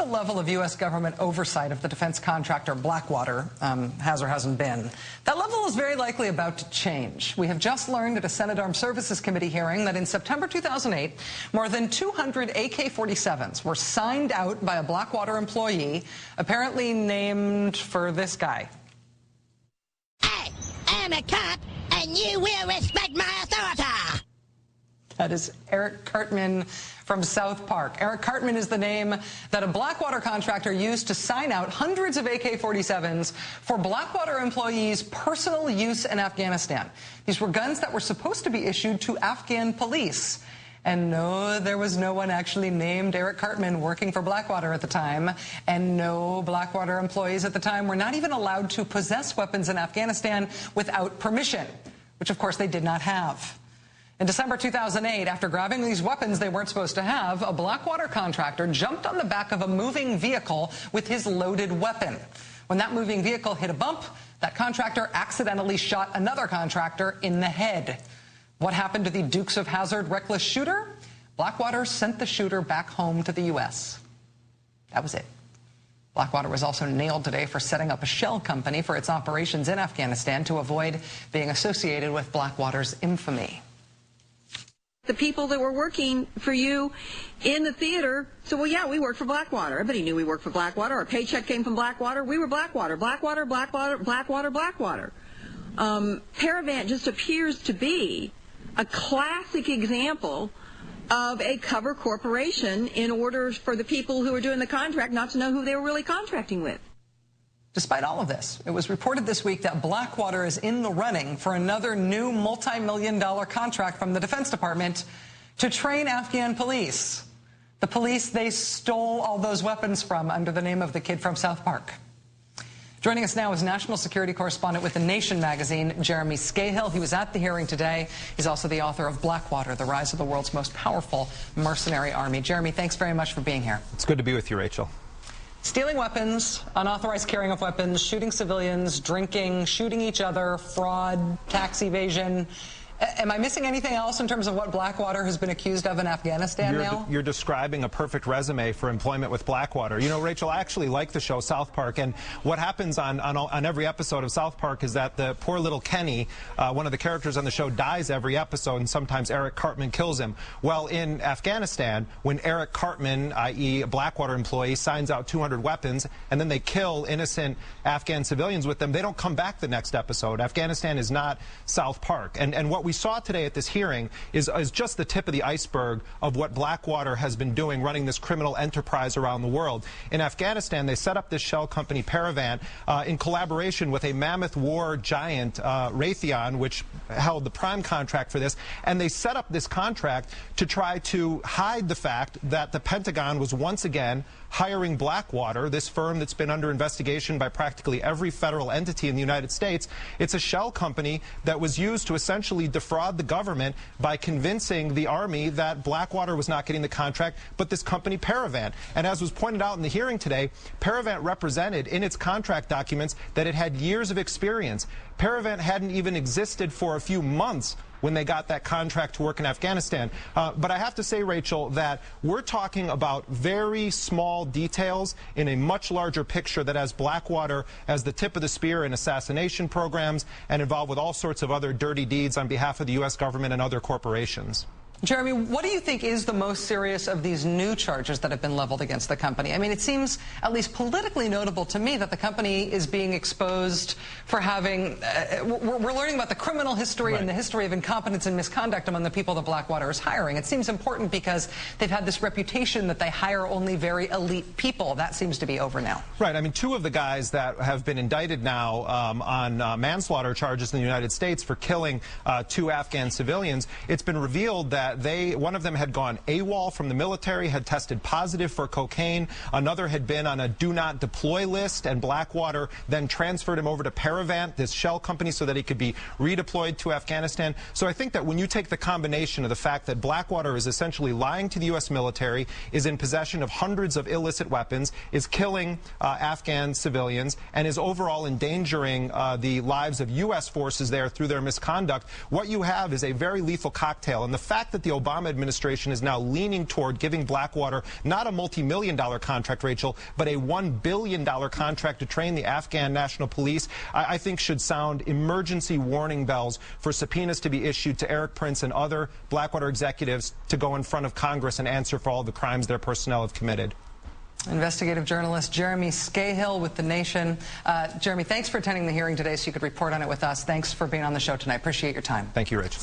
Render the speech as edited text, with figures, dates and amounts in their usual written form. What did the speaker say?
the level of U.S. government oversight of the defense contractor Blackwater has or hasn't been, that level is very likely about to change. We have just learned at a Senate Armed Services Committee hearing that in September 2008, more than 200 AK-47s were signed out by a Blackwater employee, apparently named for this guy. Hey, I'm a cop, and you will respect my authority. That is Eric Cartman from South Park. Eric Cartman is the name that a Blackwater contractor used to sign out hundreds of AK-47s for Blackwater employees' personal use in Afghanistan. These were guns that were supposed to be issued to Afghan police. And no, there was no one actually named Eric Cartman working for Blackwater at the time. And no, Blackwater employees at the time were not even allowed to possess weapons in Afghanistan without permission, which of course they did not have. In December 2008, after grabbing these weapons they weren't supposed to have, a Blackwater contractor jumped on the back of a moving vehicle with his loaded weapon. When that moving vehicle hit a bump, that contractor accidentally shot another contractor in the head. What happened to the Dukes of Hazzard reckless shooter? Blackwater sent the shooter back home to the U.S. That was it. Blackwater was also nailed today for setting up a shell company for its operations in Afghanistan to avoid being associated with Blackwater's infamy. The people that were working for you in the theater said, well, yeah, we work for Blackwater. Everybody knew we worked for Blackwater. Our paycheck came from Blackwater. We were Blackwater. Blackwater, Blackwater, Blackwater, Blackwater. Paravant just appears to be a classic example of a cover corporation in order for the people who were doing the contract not to know who they were really contracting with. Despite all of this, it was reported this week that Blackwater is in the running for another new multi-million-dollar contract from the Defense Department to train Afghan police. The police they stole all those weapons from under the name of the kid from South Park. Joining us now is national security correspondent with The Nation magazine, Jeremy Scahill. He was at the hearing today. He's also the author of Blackwater, The Rise of the World's Most Powerful Mercenary Army. Jeremy, thanks very much for being here. It's good to be with you, Rachel. Stealing weapons, unauthorized carrying of weapons, shooting civilians, drinking, shooting each other, fraud, tax evasion. Am I missing anything else in terms of what Blackwater has been accused of in Afghanistan now? You're describing a perfect resume for employment with Blackwater. You know, Rachel, I actually like the show South Park, and what happens on every episode of South Park is that the poor little Kenny, one of the characters on the show, dies every episode, and sometimes Eric Cartman kills him. Well, in Afghanistan, when Eric Cartman, i.e. a Blackwater employee, signs out 200 weapons, and then they kill innocent Afghan civilians with them, they don't come back the next episode. Afghanistan is not South Park. And what we saw today at this hearing is just the tip of the iceberg of what Blackwater has been doing, running this criminal enterprise around the world. In Afghanistan, they set up this shell company, Paravant, in collaboration with a mammoth war giant, Raytheon, which held the prime contract for this. And they set up this contract to try to hide the fact that the Pentagon was once again hiring Blackwater, this firm that's been under investigation by practically every federal entity in the United States. It's a shell company that was used to essentially defraud the government by convincing the Army that Blackwater was not getting the contract, but this company, Paravant. And as was pointed out in the hearing today, Paravant represented in its contract documents that it had years of experience. Paravant hadn't even existed for a few months when they got that contract to work in Afghanistan. But I have to say, Rachel, that we're talking about very small details in a much larger picture that has Blackwater as the tip of the spear in assassination programs and involved with all sorts of other dirty deeds on behalf of the U.S. government and other corporations. Jeremy, what do you think is the most serious of these new charges that have been leveled against the company? I mean, it seems at least politically notable to me that the company is being exposed for having, we're learning about the criminal history and the history of incompetence and misconduct among the people that Blackwater is hiring. It seems important because they've had this reputation that they hire only very elite people. That seems to be over now. Right. I mean, two of the guys that have been indicted now on manslaughter charges in the United States for killing 2 Afghan civilians, it's been revealed that one of them had gone AWOL from the military, had tested positive for cocaine. Another had been on a do not deploy list, and Blackwater then transferred him over to Paravant, this shell company, so that he could be redeployed to Afghanistan. So I think that when you take the combination of the fact that Blackwater is essentially lying to the U.S. military, is in possession of hundreds of illicit weapons, is killing Afghan civilians, and is overall endangering the lives of U.S. forces there through their misconduct, what you have is a very lethal cocktail. And the fact that the Obama administration is now leaning toward giving Blackwater not a multi-million-dollar contract, Rachel, but a $1 billion contract to train the Afghan National Police, I think should sound emergency warning bells for subpoenas to be issued to Eric Prince and other Blackwater executives to go in front of Congress and answer for all the crimes their personnel have committed. Investigative journalist Jeremy Scahill with The Nation. Jeremy, thanks for attending the hearing today so you could report on it with us. Thanks for being on the show tonight. Appreciate your time. Thank you, Rich.